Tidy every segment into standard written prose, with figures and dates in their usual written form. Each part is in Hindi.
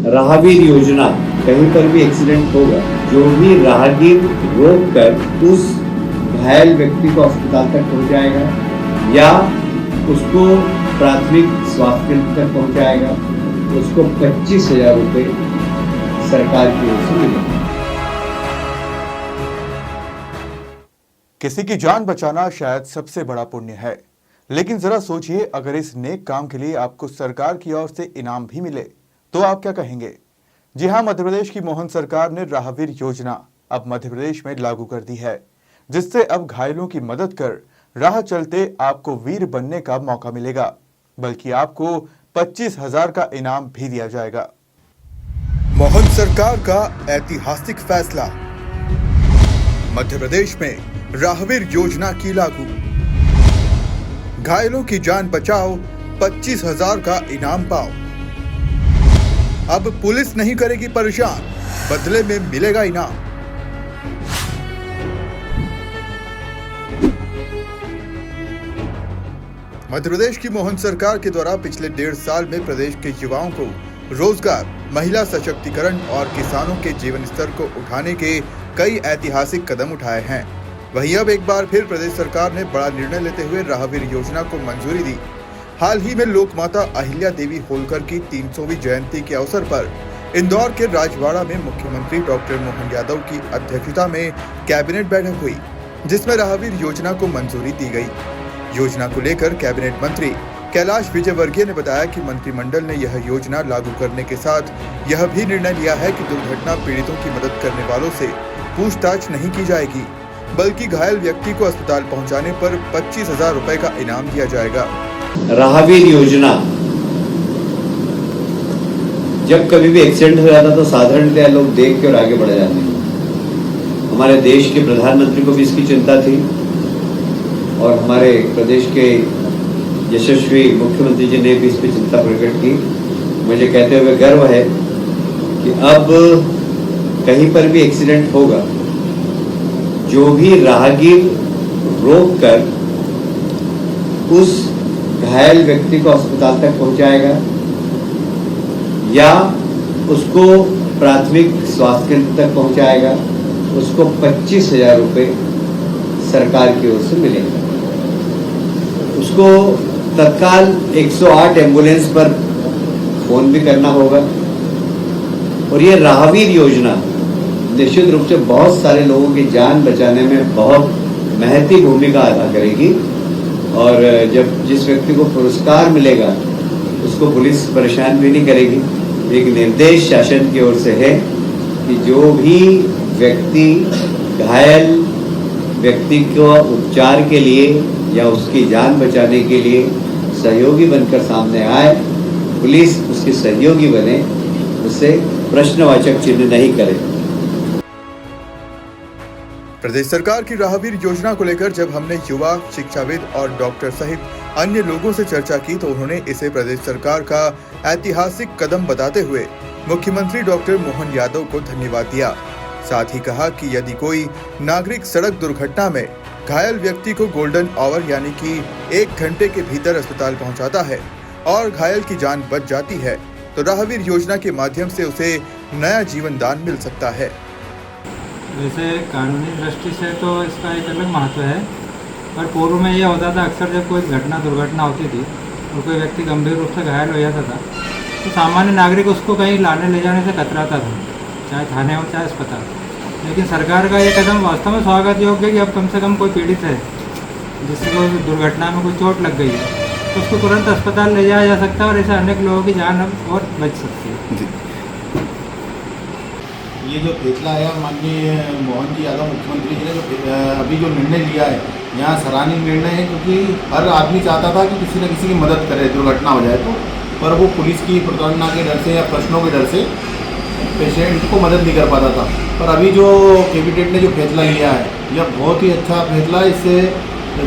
राहगीर योजना, कहीं पर भी एक्सीडेंट होगा, जो भी राहगीर रोक कर उस घायल व्यक्ति को अस्पताल तक पहुंचाएगा या उसको प्राथमिक स्वास्थ्य केंद्र तक पहुंचाएगा, उसको 25,000 रुपये सरकार की ओर से मिलेंगे। किसी की जान बचाना शायद सबसे बड़ा पुण्य है, लेकिन जरा सोचिए, अगर इस नेक काम के लिए आपको सरकार की ओर से इनाम भी मिले तो आप क्या कहेंगे? जी हां, मध्य प्रदेश की मोहन सरकार ने राहगीर योजना अब मध्य प्रदेश में लागू कर दी है, जिससे अब घायलों की मदद कर राह चलते आपको वीर बनने का मौका मिलेगा, बल्कि आपको 25,000 का इनाम भी दिया जाएगा। मोहन सरकार का ऐतिहासिक फैसला, मध्य प्रदेश में राहगीर योजना की लागू। घायलों की जान बचाओ, 25,000 का इनाम पाओ। अब पुलिस नहीं करेगी परेशान, बदले में मिलेगा इनाम। मध्य प्रदेश की मोहन सरकार के द्वारा पिछले 1.5 साल में प्रदेश के युवाओं को रोजगार, महिला सशक्तिकरण और किसानों के जीवन स्तर को उठाने के कई ऐतिहासिक कदम उठाए हैं। वहीं अब एक बार फिर प्रदेश सरकार ने बड़ा निर्णय लेते हुए राहगीर योजना को मंजूरी दी। हाल ही में लोक माता अहिल्या देवी होलकर की 300वीं जयंती के अवसर पर इंदौर के राजवाड़ा में मुख्यमंत्री डॉक्टर मोहन यादव की अध्यक्षता में कैबिनेट बैठक हुई, जिसमें राहगीर योजना को मंजूरी दी गई। योजना को लेकर कैबिनेट मंत्री कैलाश विजयवर्गीय ने बताया कि मंत्रिमंडल ने यह योजना लागू करने के साथ यह भी निर्णय लिया है कि दुर्घटना पीड़ितों की मदद करने वालों से पूछताछ नहीं की जाएगी, बल्कि घायल व्यक्ति को अस्पताल पहुंचाने पर 25,000 रुपए का इनाम दिया जाएगा। राहगीर योजना, जब कभी भी एक्सीडेंट हो जाता तो साधारणतः लोग देख के और आगे बढ़ जाते हैं। हमारे देश के प्रधानमंत्री को भी इसकी चिंता थी और हमारे प्रदेश के यशस्वी मुख्यमंत्री जी ने भी इस पर चिंता प्रकट की। मुझे कहते हुए गर्व है कि अब कहीं पर भी एक्सीडेंट होगा, जो भी राहगीर रोक कर उस घायल व्यक्ति को अस्पताल तक पहुंचाएगा या उसको प्राथमिक स्वास्थ्य केंद्र तक पहुंचाएगा, उसको 25,000 रुपये सरकार की ओर से मिलेगा। उसको तत्काल 108 एम्बुलेंस पर फोन भी करना होगा। और ये राहगीर योजना निश्चित रूप से बहुत सारे लोगों की जान बचाने में बहुत महती भूमिका अदा करेगी। और जब जिस व्यक्ति को पुरस्कार मिलेगा उसको पुलिस परेशान भी नहीं करेगी। एक निर्देश शासन की ओर से है कि जो भी व्यक्ति घायल व्यक्ति को उपचार के लिए या उसकी जान बचाने के लिए सहयोगी बनकर सामने आए, पुलिस उसकी सहयोगी बने, उससे प्रश्नवाचक चिन्ह नहीं करे। प्रदेश सरकार की राहगीर योजना को लेकर जब हमने युवा, शिक्षाविद और डॉक्टर सहित अन्य लोगों से चर्चा की तो उन्होंने इसे प्रदेश सरकार का ऐतिहासिक कदम बताते हुए मुख्यमंत्री डॉक्टर मोहन यादव को धन्यवाद दिया। साथ ही कहा कि यदि कोई नागरिक सड़क दुर्घटना में घायल व्यक्ति को गोल्डन आवर यानी कि 1 घंटे के भीतर अस्पताल पहुंचाता है और घायल की जान बच जाती है तो राहगीर योजना के माध्यम से उसे नया जीवन दान मिल सकता है। वैसे कानूनी दृष्टि से तो इसका एक अलग महत्व है, पर पूर्व में यह होता था अक्सर जब कोई दुर्घटना होती थी और कोई व्यक्ति गंभीर रूप से घायल हो जाता था तो सामान्य नागरिक उसको कहीं लाने ले जाने से कतराता था, चाहे थाने हो चाहे अस्पताल। लेकिन सरकार का ये कदम वास्तव में स्वागत योग्य है कि अब कम से कम कोई पीड़ित है जिसको दुर्घटना में कोई चोट लग गई है तो उसको तुरंत अस्पताल ले जाया जा सकता है और ऐसे अनेक लोगों की जान अब और बच सकती है। ये जो फैसला है माननीय मोहन जी यादव मुख्यमंत्री जी ने जो अभी जो निर्णय लिया है, यहाँ सराहनीय निर्णय है, क्योंकि हर आदमी चाहता था कि किसी न किसी की मदद करे दुर्घटना हो जाए तो, पर वो पुलिस की प्रताड़ना के डर से या प्रश्नों के डर से पेशेंट को मदद नहीं कर पाता था। पर अभी जो कैबिनेट ने जो फैसला लिया है यह बहुत ही अच्छा फैसला है। इससे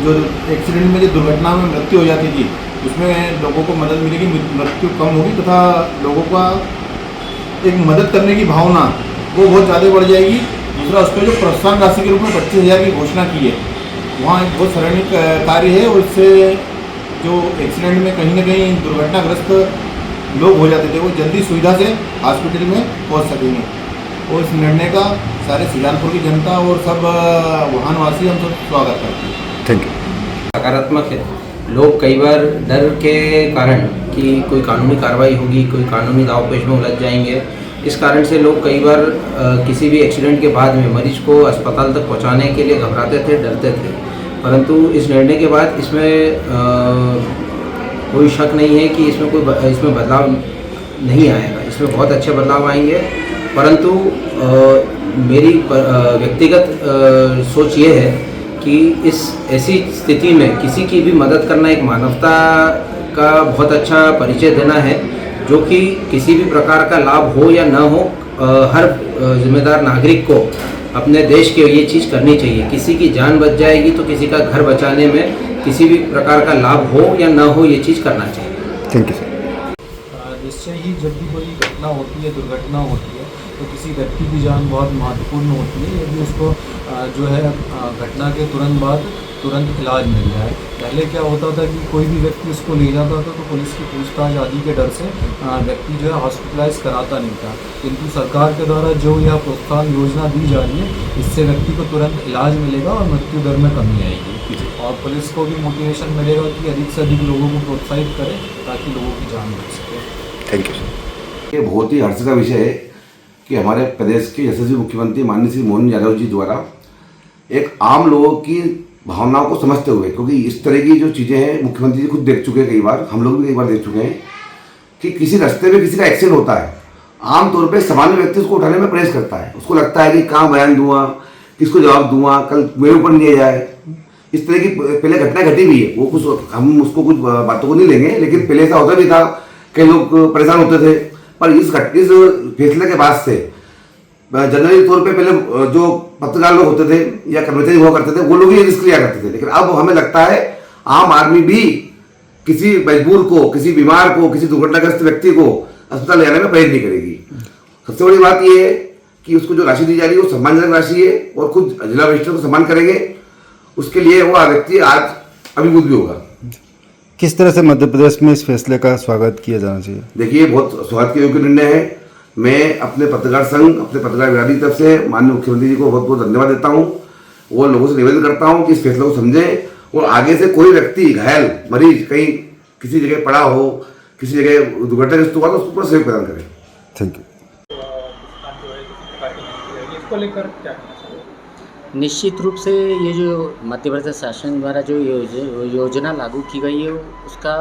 जो एक्सीडेंट में जो दुर्घटना में मृत्यु हो जाती थी उसमें लोगों को मदद मिलेगी, मृत्यु कम होगी तथा लोगों का एक मदद करने की भावना वो बहुत ज़्यादा बढ़ जाएगी। दूसरा, उस पर जो प्रोत्साहन राशि के रूप में 25,000 की घोषणा की है वहाँ एक बहुत सराहनीय कार्य है और इससे जो एक्सीडेंट में कहीं ना कहीं दुर्घटनाग्रस्त लोग हो जाते थे वो जल्दी सुविधा से हॉस्पिटल में पहुंच सकेंगे। और इस निर्णय का सारे सुजानपुर की जनता और सब वाहनवासी हम सब स्वागत करते हैं। Thank you. सकारात्मक है। लोग कई बार डर के कारण कि कोई कानूनी कार्रवाई होगी, कोई कानूनी दावपेच में उलझ जाएंगे, इस कारण से लोग कई बार किसी भी एक्सीडेंट के बाद में मरीज को अस्पताल तक पहुंचाने के लिए घबराते थे, डरते थे। परंतु इस निर्णय के बाद इसमें कोई शक नहीं है कि इसमें बदलाव नहीं आएगा। इसमें बहुत अच्छे बदलाव आएंगे। परंतु मेरी व्यक्तिगत सोच ये है कि इस ऐसी स्थिति में किसी की भी मदद करना एक मानवता का बहुत अच्छा परिचय देना है, जो कि किसी भी प्रकार का लाभ हो या न हो, हर जिम्मेदार नागरिक को अपने देश के ये चीज़ करनी चाहिए। किसी की जान बच जाएगी तो किसी का घर बचाने में किसी भी प्रकार का लाभ हो या न हो, ये चीज़ करना चाहिए। Thank you sir. निश्चय ही जब भी कोई घटना होती है, दुर्घटना होती है, तो किसी व्यक्ति की जान बहुत महत्वपूर्ण होती है। यदि उसको जो है घटना के तुरंत बाद तुरंत इलाज मिल जाए। पहले क्या होता था कि कोई भी व्यक्ति उसको ले जाता था तो पुलिस की पूछताछ आदि के डर से व्यक्ति जो है हॉस्पिटलाइज कराता नहीं था। किंतु सरकार के द्वारा जो यह प्रोत्साहन योजना दी जा रही है, इससे व्यक्ति को तुरंत इलाज मिलेगा और मृत्यु दर में कमी आएगी। और पुलिस को भी मोटिवेशन मिलेगा कि अधिक से अधिक लोगों को प्रोत्साहित करें ताकि लोगों की जान बच सके। Thank you sir. ये बहुत ही हर्ष का विषय है कि हमारे प्रदेश के यशस्वी मुख्यमंत्री माननीय श्री मोहन यादव जी द्वारा एक आम लोगों की भावनाओं को समझते हुए, क्योंकि इस तरह की जो चीज़ें हैं मुख्यमंत्री जी खुद देख चुके हैं, कई बार हम लोग भी कई बार देख चुके हैं कि किसी रास्ते में किसी का एक्सीडेंट होता है, आमतौर पे सामान्य व्यक्ति उसको उठाने में प्रयास करता है। उसको लगता है कि कहाँ बयान दूंगा, किसको जवाब दूंगा, कल मेरे ऊपर नहीं जाए। इस तरह की पहले घटना घटी भी है। वो कुछ हम उसको कुछ बातों को नहीं लेंगे, लेकिन पहले ऐसा होता भी था, कई लोग परेशान होते थे। पर इस फैसले के बाद से जनरली तौर पे पहले जो पत्रकार लोग होते थे या कर्मचारी हुआ करते थे, वो लोग ही रिस्क लिया करते थे। लेकिन अब हमें लगता है आम आदमी भी किसी मजबूर को, किसी बीमार को, किसी दुर्घटनाग्रस्त व्यक्ति को अस्पताल ले जाने में परहेज नहीं करेगी। सबसे बड़ी बात यह है कि उसको जो राशि दी जा रही है वो सम्मानजनक राशि है और खुद जिला मजिस्ट्रेट को सम्मान करेंगे। उसके लिए वो व्यक्ति आज अभिभूत भी होगा। किस तरह से मध्य प्रदेश में इस फैसले का स्वागत किया जाना चाहिए? देखिए, बहुत स्वागत के योग्य निर्णय है। मैं अपने पत्रकार संघ, अपने पत्रकार बिरादरी की तरफ से माननीय मुख्यमंत्री जी को बहुत बहुत धन्यवाद देता हूँ और लोगों से निवेदन करता हूँ कि इस फैसले को समझें और आगे से कोई व्यक्ति घायल मरीज कहीं किसी जगह पड़ा हो, किसी जगह दुर्घटनाग्रस्त हुआ तो उसको पूरा सहयोग प्रदान करें। Thank you. इसको लेकर क्या? निश्चित रूप से ये जो मध्य प्रदेश शासन द्वारा जो योजना लागू की गई है, उसका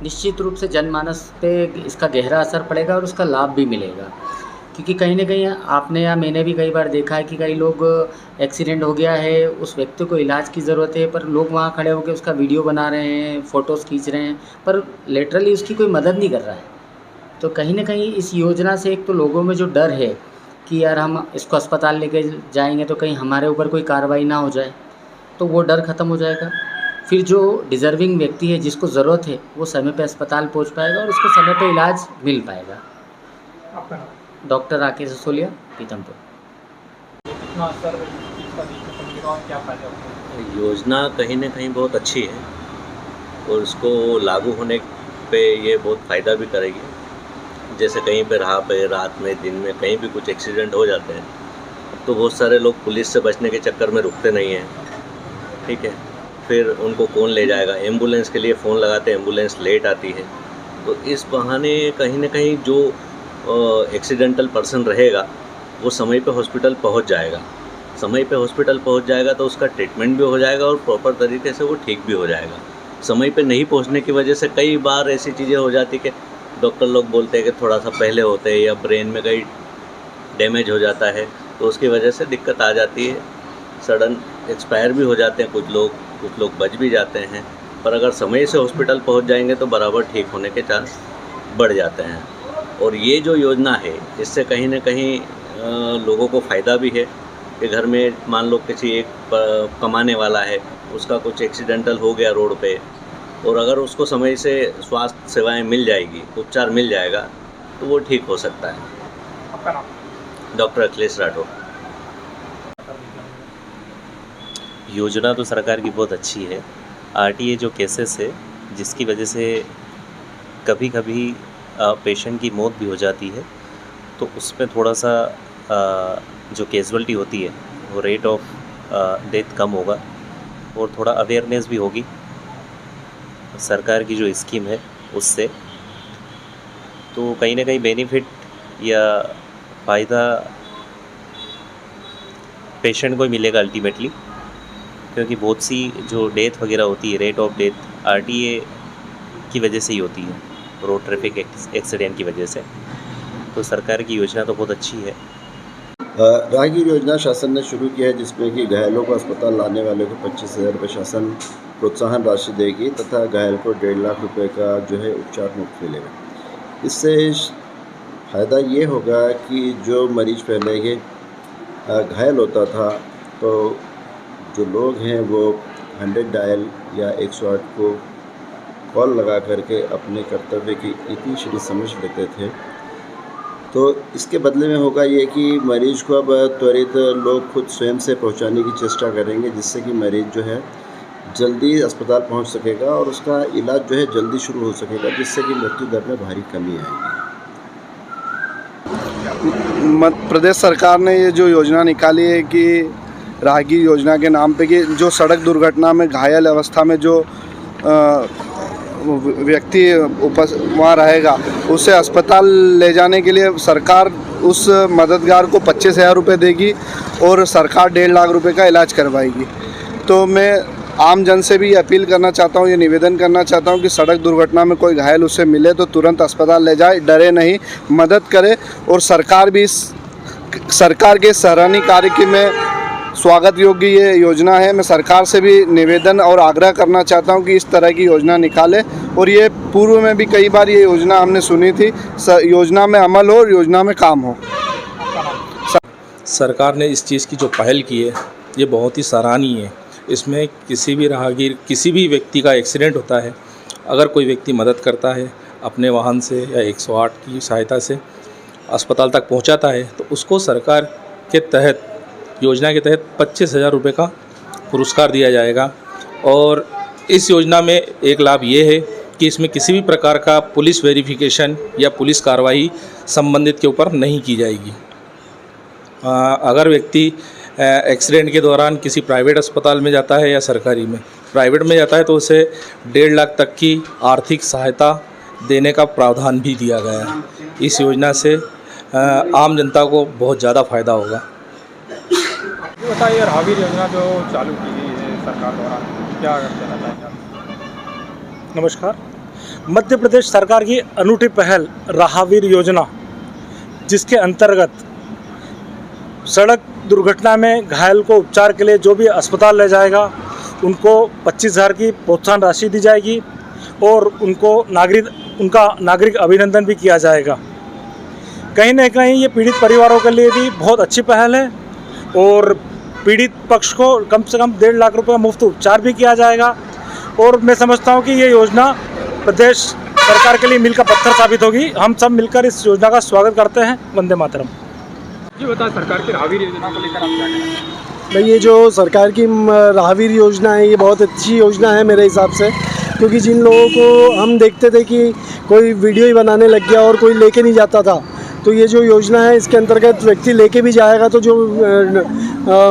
निश्चित रूप से जनमानस पे इसका गहरा असर पड़ेगा और उसका लाभ भी मिलेगा। क्योंकि कहीं ना कहीं आपने या मैंने भी कई बार देखा है कि कई लोग एक्सीडेंट हो गया है, उस व्यक्ति को इलाज की ज़रूरत है, पर लोग वहाँ खड़े होकर उसका वीडियो बना रहे हैं, फ़ोटोज़ खींच रहे हैं, पर लिटरली उसकी कोई मदद नहीं कर रहा है। तो कहीं ना कहीं इस योजना से एक तो लोगों में जो डर है कि यार हम इसको अस्पताल लेके जाएंगे तो कहीं हमारे ऊपर कोई कार्रवाई ना हो जाए, तो वो डर ख़त्म हो जाएगा। फिर जो डिज़र्विंग व्यक्ति है, जिसको ज़रूरत है, वो समय पे अस्पताल पहुंच पाएगा और उसको समय पे इलाज मिल पाएगा। डॉक्टर राकेश सोलिया, पीतमपुर। योजना कहीं ना कहीं बहुत अच्छी है और उसको लागू होने पे ये बहुत फ़ायदा भी करेगी। जैसे कहीं पे रात में, दिन में कहीं भी कुछ एक्सीडेंट हो जाते हैं तो बहुत सारे लोग पुलिस से बचने के चक्कर में रुकते नहीं हैं, ठीक है। फिर उनको कौन ले जाएगा, एम्बुलेंस के लिए फ़ोन लगाते हैं, एम्बुलेंस लेट आती है। तो इस बहाने कहीं ना कहीं जो एक्सीडेंटल पर्सन रहेगा वो समय पे हॉस्पिटल पहुंच जाएगा। समय पे हॉस्पिटल पहुंच जाएगा तो उसका ट्रीटमेंट भी हो जाएगा और प्रॉपर तरीके से वो ठीक भी हो जाएगा। समय पे नहीं पहुंचने की वजह से कई बार ऐसी चीज़ें हो जाती कि डॉक्टर लोग बोलते हैं कि थोड़ा सा पहले होते हैं या ब्रेन में कहीं डैमेज हो जाता है, तो उसकी वजह से दिक्कत आ जाती है। सडन एक्सपायर भी हो जाते हैं कुछ लोग बच भी जाते हैं। पर अगर समय से हॉस्पिटल पहुंच जाएंगे तो बराबर ठीक होने के चांस बढ़ जाते हैं। और ये जो योजना है, इससे कहीं ना कहीं लोगों को फ़ायदा भी है कि घर में मान लो किसी एक कमाने वाला है, उसका कुछ एक्सीडेंटल हो गया रोड पे, और अगर उसको समय से स्वास्थ्य सेवाएं मिल जाएगी, उपचार मिल जाएगा, तो वो ठीक हो सकता है। आपका नाम? डॉक्टर अखिलेश राठौर। योजना तो सरकार की बहुत अच्छी है। आरटीए जो केसेस है, जिसकी वजह से कभी कभी पेशेंट की मौत भी हो जाती है, तो उसमें थोड़ा सा जो कैजुअलिटी होती है वो रेट ऑफ डेथ कम होगा और थोड़ा अवेयरनेस भी होगी सरकार की जो स्कीम है उससे। तो कहीं ना कहीं बेनिफिट या फ़ायदा पेशेंट को ही मिलेगा अल्टीमेटली, क्योंकि बहुत सी जो डेथ वगैरह होती है, रेट ऑफ डेथ आरटीए की वजह से ही होती है, रोड ट्रैफिक एक्सीडेंट की वजह से। तो सरकार की योजना तो बहुत अच्छी है। राहगीर योजना शासन ने शुरू की है, जिसमें कि घायलों को अस्पताल लाने वाले को 25,000 रुपये शासन प्रोत्साहन राशि देगी तथा घायल को 1.5 लाख रुपए का जो है उपचार मुफ्त मिलेगा। इससे फ़ायदा ये होगा कि जो मरीज पहले के घायल होता था, तो जो लोग हैं वो 100 डायल या 108 को कॉल लगा करके अपने कर्तव्य की इतनी समझ लेते थे। तो इसके बदले में होगा ये कि मरीज को अब त्वरित लोग खुद स्वयं से पहुंचाने की चेष्टा करेंगे, जिससे कि मरीज जो है जल्दी अस्पताल पहुंच सकेगा और उसका इलाज जो है जल्दी शुरू हो सकेगा, जिससे कि मृत्यु दर में भारी कमी आएगी। मध्य प्रदेश सरकार ने ये जो योजना निकाली है कि राहगीर योजना के नाम पे, कि जो सड़क दुर्घटना में घायल अवस्था में जो व्यक्ति वहाँ रहेगा उसे अस्पताल ले जाने के लिए सरकार उस मददगार को 25,000 रुपये देगी और सरकार 1.5 लाख रुपए का इलाज करवाएगी। तो मैं आम जन से भी अपील करना चाहता हूँ, ये निवेदन करना चाहता हूँ कि सड़क दुर्घटना में कोई घायल उसे मिले तो तुरंत अस्पताल ले जाए, डरे नहीं, मदद करे। और सरकार भी सरकार के सराहनीय कार्य की में स्वागत योग्य ये योजना है। मैं सरकार से भी निवेदन और आग्रह करना चाहता हूं कि इस तरह की योजना निकाले, और ये पूर्व में भी कई बार ये योजना हमने सुनी थी, योजना में अमल हो और योजना में काम हो। सरकार ने इस चीज़ की जो पहल की है ये बहुत ही सराहनीय है। इसमें किसी भी राहगीर, किसी भी व्यक्ति का एक्सीडेंट होता है, अगर कोई व्यक्ति मदद करता है अपने वाहन से या 108 की सहायता से अस्पताल तक पहुंचाता है, तो उसको सरकार के तहत, योजना के तहत 25,000 रुपये का पुरस्कार दिया जाएगा। और इस योजना में एक लाभ ये है कि इसमें किसी भी प्रकार का पुलिस वेरिफिकेशन या पुलिस कार्रवाई संबंधित के ऊपर नहीं की जाएगी। अगर व्यक्ति एक्सीडेंट के दौरान किसी प्राइवेट अस्पताल में जाता है या सरकारी में, प्राइवेट में जाता है तो उसे 1.5 लाख तक की आर्थिक सहायता देने का प्रावधान भी दिया गया है। इस योजना से आम जनता को बहुत ज़्यादा फ़ायदा होगा। बताइए, राहगीर योजना जो चालू की गई है सरकार द्वारा, क्या कहना चाहेंगे आप? नमस्कार। मध्य प्रदेश सरकार की अनूठी पहल राहगीर योजना, जिसके अंतर्गत सड़क दुर्घटना में घायल को उपचार के लिए जो भी अस्पताल ले जाएगा उनको 25,000 की प्रोत्साहन राशि दी जाएगी और उनका नागरिक अभिनंदन भी किया जाएगा। कहीं न कहीं ये पीड़ित परिवारों के लिए भी बहुत अच्छी पहल है और पीड़ित पक्ष को कम से कम 1.5 लाख रुपये मुफ्त उपचार भी किया जाएगा। और मैं समझता हूँ कि ये योजना प्रदेश सरकार के लिए मील का पत्थर साबित होगी। हम सब मिलकर इस योजना का स्वागत करते हैं। वंदे मातरम। जी बताएं, सरकार की राहगीर योजना को लेकर आप क्या कहेंगे? भाई, ये जो सरकार की राहगीर योजना है ये बहुत अच्छी योजना है मेरे हिसाब से, क्योंकि जिन लोगों को हम देखते थे कि कोई वीडियो ही बनाने लग गया और कोई लेके नहीं जाता था, तो ये जो योजना है इसके अंतर्गत व्यक्ति लेके भी जाएगा तो जो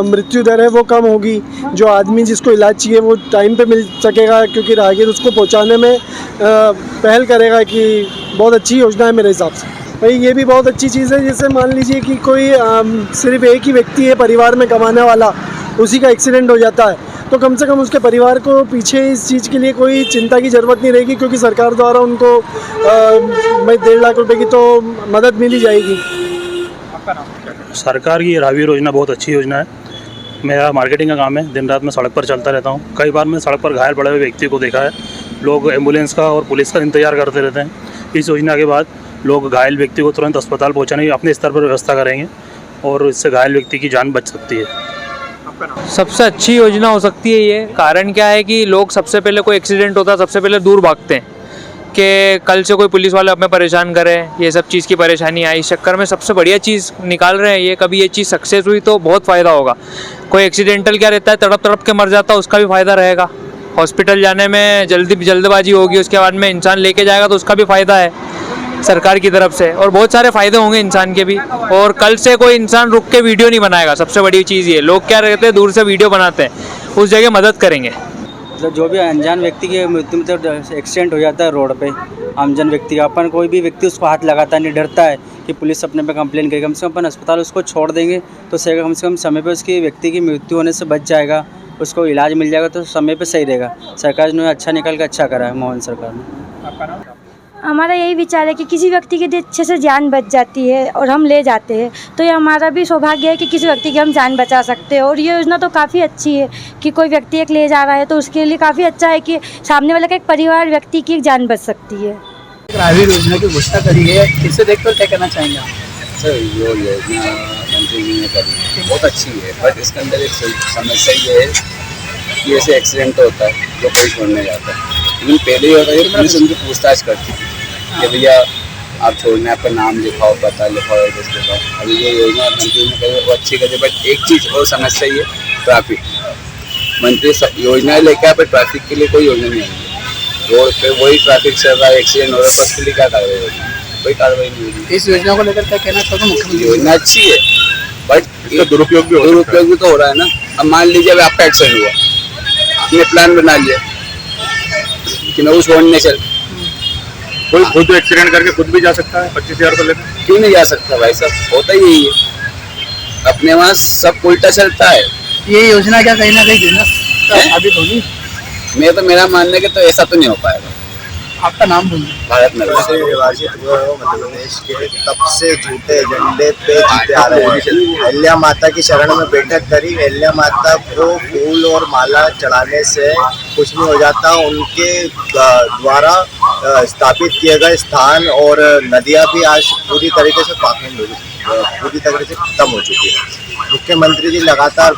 मृत्यु दर है वो कम होगी। जो आदमी जिसको इलाज चाहिए वो टाइम पे मिल सकेगा, क्योंकि राहगीर उसको पहुंचाने में पहल करेगा। कि बहुत अच्छी योजना है मेरे हिसाब से। भाई, ये भी बहुत अच्छी चीज़ है। जैसे मान लीजिए कि कोई सिर्फ एक ही व्यक्ति है परिवार में कमाने वाला, उसी का एक्सीडेंट हो जाता है, तो कम से कम उसके परिवार को पीछे इस चीज़ के लिए कोई चिंता की ज़रूरत नहीं रहेगी, क्योंकि सरकार द्वारा उनको 1.5 लाख रुपए की तो मदद मिल ही जाएगी। आपका नाम क्या है? सरकार की राहगीर योजना बहुत अच्छी योजना है। मेरा मार्केटिंग का काम है, दिन रात मैं सड़क पर चलता रहता हूँ। कई बार मैं सड़क पर घायल पड़े हुए व्यक्ति को देखा है। लोग एम्बुलेंस का और पुलिस का इंतजार करते रहते हैं। इस योजना के बाद लोग घायल व्यक्ति को तुरंत अस्पताल पहुँचाने की अपने स्तर पर व्यवस्था करेंगे और इससे घायल व्यक्ति की जान बच सकती है। सबसे अच्छी योजना हो सकती है ये। कारण क्या है कि लोग सबसे पहले कोई एक्सीडेंट होता है सबसे पहले दूर भागते हैं कि कल से कोई पुलिस वाले हमें परेशान करे, ये सब चीज़ की परेशानी आई। इस चक्कर में सबसे बढ़िया चीज़ निकाल रहे हैं ये। कभी ये चीज़ सक्सेस हुई तो बहुत फ़ायदा होगा। कोई एक्सीडेंटल क्या रहता है, तड़प तड़प के मर जाता है, उसका भी फ़ायदा रहेगा। हॉस्पिटल जाने में जल्दबाजी होगी, उसके बाद में इंसान लेके जाएगा तो उसका भी फ़ायदा है। सरकार की तरफ से, और बहुत सारे फ़ायदे होंगे इंसान के भी। और कल से कोई इंसान रुक के वीडियो नहीं बनाएगा, सबसे बड़ी चीज़ ये। लोग क्या रहते हैं, दूर से वीडियो बनाते हैं, उस जगह मदद करेंगे। मतलब जो भी अनजान व्यक्ति की मृत्यु मतलब एक्सीडेंट हो जाता है रोड पे, आमजन व्यक्ति का, अपन कोई भी व्यक्ति उसको हाथ लगाता नहीं, डरता है कि पुलिस अपने पे कंप्लेन करेगी। कम से कम अपन अस्पताल उसको छोड़ देंगे तो सही, कम से कम समय पे उसकी व्यक्ति की मृत्यु होने से बच जाएगा, उसको इलाज मिल जाएगा तो समय पे सही रहेगा। सरकार ने अच्छा निकल के अच्छा करा है, मोहन सरकार ने। हमारा यही विचार है कि किसी व्यक्ति की अच्छे से जान बच जाती है और हम ले जाते हैं, तो ये हमारा भी सौभाग्य है कि किसी व्यक्ति की हम जान बचा सकते हैं। और ये योजना तो काफ़ी अच्छी है कि कोई व्यक्ति एक ले जा रहा है तो उसके लिए काफ़ी अच्छा है कि सामने वाले का एक परिवार व्यक्ति की एक जान बच सकती है। राहगीर योजना की घोषणा करी है, इसे देखकर क्या कहना चाहेंगे आप? सर, जो योजना मंत्री जी ने करी बहुत अच्छी है, बट इसके अंदर एक समस्या ये है कि ऐसे एक्सीडेंट तो होता है जो कोई छोड़ने जाता है, लेकिन पहले ही होता है पुलिस उनकी पूछताछ करती थी कि भैया आप छोड़ने, आपका नाम लिखाओ, पता लिखाओ, एड्रेस लिखाओ। अभी जो योजना मंत्री ने करी वो अच्छी करी, बट एक चीज़ और समस्या ये ट्रैफिक। मंत्री योजनाएं लेके आए पर ट्रैफिक के लिए कोई योजना नहीं आई। रोड पे वही ट्रैफिक चल रहा है, एक्सीडेंट हो रहा है, पर उसके लिए क्या कार्रवाई होगी? कोई कार्रवाई नहीं होगी। इस योजना को लेकर क्या कहना चाहोगे मुख्यमंत्री? योजना अच्छी है बट इसका दुरुपयोग भी तो हो रहा है ना। अब मान लीजिए अभी आपका एक्सीडेंट हुआ, आपने प्लान बना लिया कि मैं वो छोड़ने चल, कोई खुद एक्सीडेंट करके खुद भी जा सकता है 25,000 को लेकर? क्यों नहीं जा सकता भाई साहब? होता ही यही है, अपने वहाँ सब उल्टा चलता है। ये योजना क्या कहीं ना कहीं बिजनेस साबित होगी? मेरा मानने के तो ऐसा तो नहीं हो पाएगा। आपका नाम बोलिए। भारत नगर से विभाजित हुए हो मध्य प्रदेश के, तब से झूठे एजेंडे पे जीते आ रहे हैं। अहिल्या माता की शरण में बैठक करी, अहिल्या माता को फूल और माला चढ़ाने से कुछ नहीं हो जाता। उनके द्वारा स्थापित किए गए स्थान और नदियाँ भी आज पूरी तरीके से पाखंड हो चुकी, पूरी तरीके से खत्म हो चुकी है। मुख्यमंत्री जी लगातार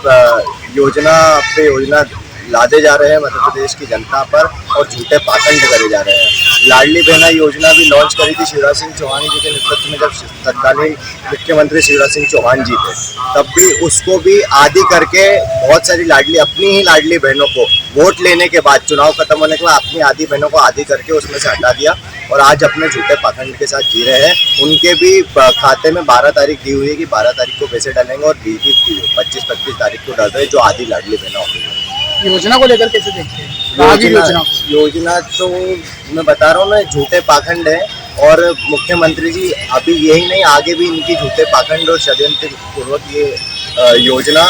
योजना पे योजना लादे जा रहे हैं मध्य प्रदेश की जनता पर और झूठे पाखंड करे जा रहे हैं। लाडली बहना योजना भी लॉन्च करी थी शिवराज सिंह चौहान जी के नेतृत्व में, जब तत्कालीन मुख्यमंत्री शिवराज सिंह चौहान जी थे, तब भी उसको भी आधी करके बहुत सारी लाडली, अपनी ही लाडली बहनों को वोट लेने के बाद, चुनाव खत्म होने के बाद अपनी आधी बहनों को आधी करके उसमें से हटा दिया और आज अपने झूठे पाखंड के साथ जी रहे हैं। उनके भी खाते में 12 तारीख दी हुई है कि 12 तारीख को पैसे डालेंगे और 25-25 तारीख को डाल रहे हैं जो आधी लाडली बहना होगी। योजना को लेकर कैसे देखते हैं? योजना तो मैं बता रहा हूँ ना, झूठे पाखंड है और मुख्यमंत्री जी अभी यही नहीं, आगे भी इनकी झूठे पाखंड और षड्यंत्र पूर्वक ये योजना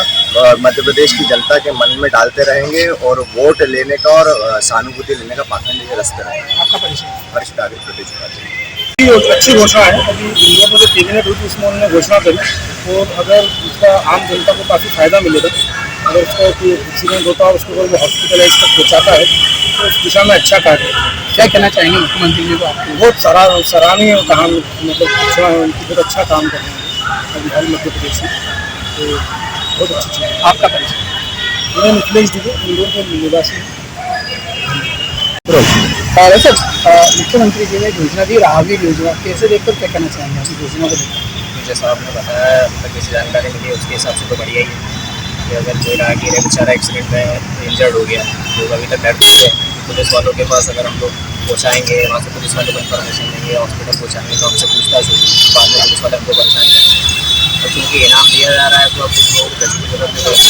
मध्य प्रदेश की जनता के मन में डालते रहेंगे और वोट लेने का और सहानुभूति लेने का पाखंड ये रस्ते रहेंगे। आपका परिचय? हर्ष डागर, प्रदेश उपाध्यक्ष। अच्छी घोषणा है। अभी इंडिया में जो कैबिनेट हुई थी उसमें उन्होंने घोषणा करी और अगर उसका आम जनता को काफ़ी फायदा मिलेगा, अगर उसका कोई एक्सीडेंट होता है उसको अगर वो हॉस्पिटलाइज तक पहुँचाता है तो उस दिशा में अच्छा कार्य है। क्या कहना चाहेंगे मुख्यमंत्री जी को? आपको बहुत सराहनीय काम, मतलब घोषणा है उनकी, बहुत अच्छा काम कर रहे हैं मध्य प्रदेश में, तो बहुत अच्छी चीज़ है। आपका परिचय? मैं मिथिलेश दुबे, इंदौर के निवासी हूँ। सर, मुख्यमंत्री जी ने योजना दी, राहगीर योजना, कैसे देखकर क्या कहना चाहेंगे इस योजना को देखकर? जैसा आपने बताया, मतलब जैसी जानकारी मिली उसके हिसाब से तो बढ़िया ही है कि अगर कोई राहगीर है बेचारा एक्सीडेंट में इंजर्ड हो गया, लोग अभी तक डरते हैं, पुलिस वालों के पास अगर हम लोग पहुँचाएँगे, वहाँ से पुलिस वालों को इन्फॉर्मेशन देंगे, हॉस्पिटल पहुँचाएँगे तो हमसे पूछताछ होगी, बाद में पुलिस वाले हमको परेशान करेंगे। तो चूँकि इनाम दिया जा रहा है तो अब कुछ लोगों को पैसे की जरूरत नहीं होती,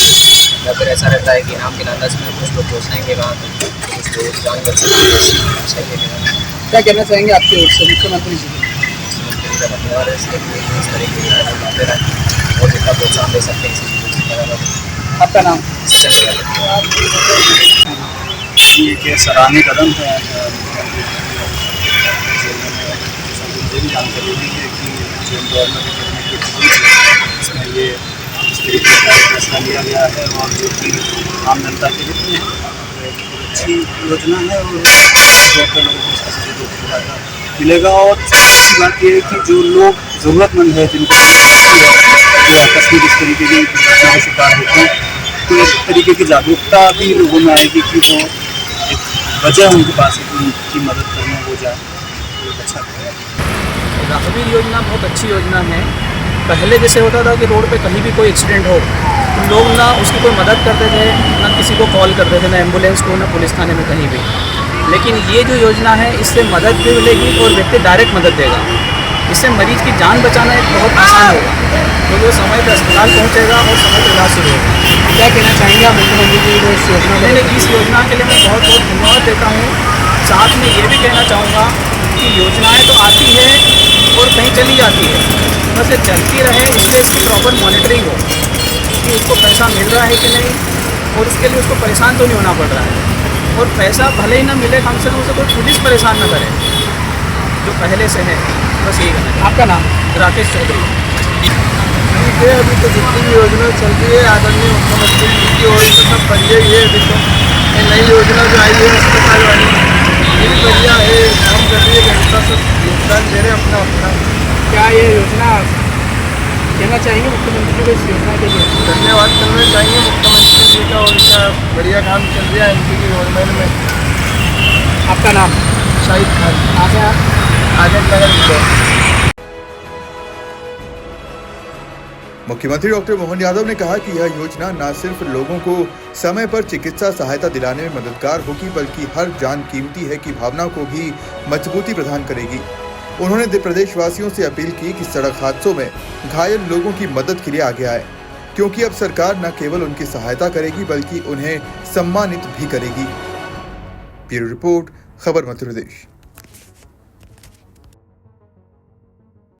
या फिर ऐसा रहता है कि इनाम के लालच में कुछ लोग पहुँचाएँगे वहाँ तक, कुछ लोग जान कर सकते हैं। क्या कहना चाहेंगे आपके ओर से मुख्यमंत्री जी? मुख्यमंत्री का धन्यवाद है इसलिए कि इस तरह की योजना लाते रहें और जितना प्रोत्साहन दे सकते हैं इसी चीज़। आपका नाम? ये सराहनीय कदम है। जानकारी दी है कि जो गवर्नमेंट इसमें ये इस तरीके का फैसला लिया गया है और जो कि आम जनता के हित में अच्छी योजना है और लोगों को इसका सही फायदा मिलेगा। और सबसे अच्छी बात ये है कि जो लोग ज़रूरतमंद है, जिनको जो आकस्मिक इस तरीके की घटना का शिकार होते हैं, तो इस तरीके की जागरूकता भी लोगों में आएगी कि वो एक वजह उनके पास है कि उनकी मदद करने हो जाए, तो अच्छा है। राहगीर योजना बहुत अच्छी योजना है। पहले जैसे होता था कि रोड पे कहीं भी कोई एक्सीडेंट हो तो लोग ना उसकी कोई मदद करते थे, ना किसी को कॉल करते थे, ना एम्बुलेंस को, ना पुलिस थाने में कहीं भी। लेकिन ये जो योजना है इससे मदद भी मिलेगी और व्यक्ति डायरेक्ट मदद देगा। इससे मरीज की जान बचाना एक बहुत आसान होगा, क्योंकि वो समय पर अस्पताल पहुंचेगा और समय पर इलाज शुरू होगा। क्या कहना चाहेंगे आप मुख्यमंत्री जी को इस योजना मैंने इस योजना के लिए मैं बहुत बहुत धन्यवाद देता हूँ। साथ में ये भी कहना चाहूँगा कि योजनाएँ तो आती है और कहीं चली जाती है, बस ये चलती रहे, इससे इसकी प्रॉपर मॉनिटरिंग हो कि उसको पैसा मिल रहा है कि नहीं, और उसके लिए उसको परेशान तो नहीं होना पड़ रहा है। और पैसा भले ही ना मिले, कम से कम उसे कोई पुलिस परेशान ना करे जो पहले से है। बस यही कहना। आपका नाम? राकेश चौधरी। ठीक है, अभी तो जितनी भी योजना चल रही है आदरणीय मुख्यमंत्री जी की ओर से सब बढ़िया ही है। देखो ये नई योजना जो आई है अस्पताल वाली, ये भी बढ़िया है, काम कर रही है, जनता सब योगदान दे रहे हैं अपना अपना। क्या ये योजना कहना चाहेंगे मुख्यमंत्री को इस योजना के लिए? धन्यवाद करना चाहिए मुख्यमंत्री जी का, और क्या बढ़िया काम चल रहा है एमपी की गवर्नमेंट में। आपका नाम? शाहिद खान। आगे आप? आगे नगर निगम। मुख्यमंत्री डॉक्टर मोहन यादव ने कहा कि यह योजना न सिर्फ लोगों को समय पर चिकित्सा सहायता दिलाने में मददगार होगी, बल्कि हर जान कीमती है की भावना को भी मजबूती प्रदान करेगी। उन्होंने प्रदेशवासियों से अपील की कि सड़क हादसों में घायल लोगों की मदद के लिए आगे आए, क्योंकि अब सरकार न केवल उनकी सहायता करेगी बल्कि उन्हें सम्मानित भी करेगी। ब्यूरो रिपोर्ट, खबर मध्य प्रदेश।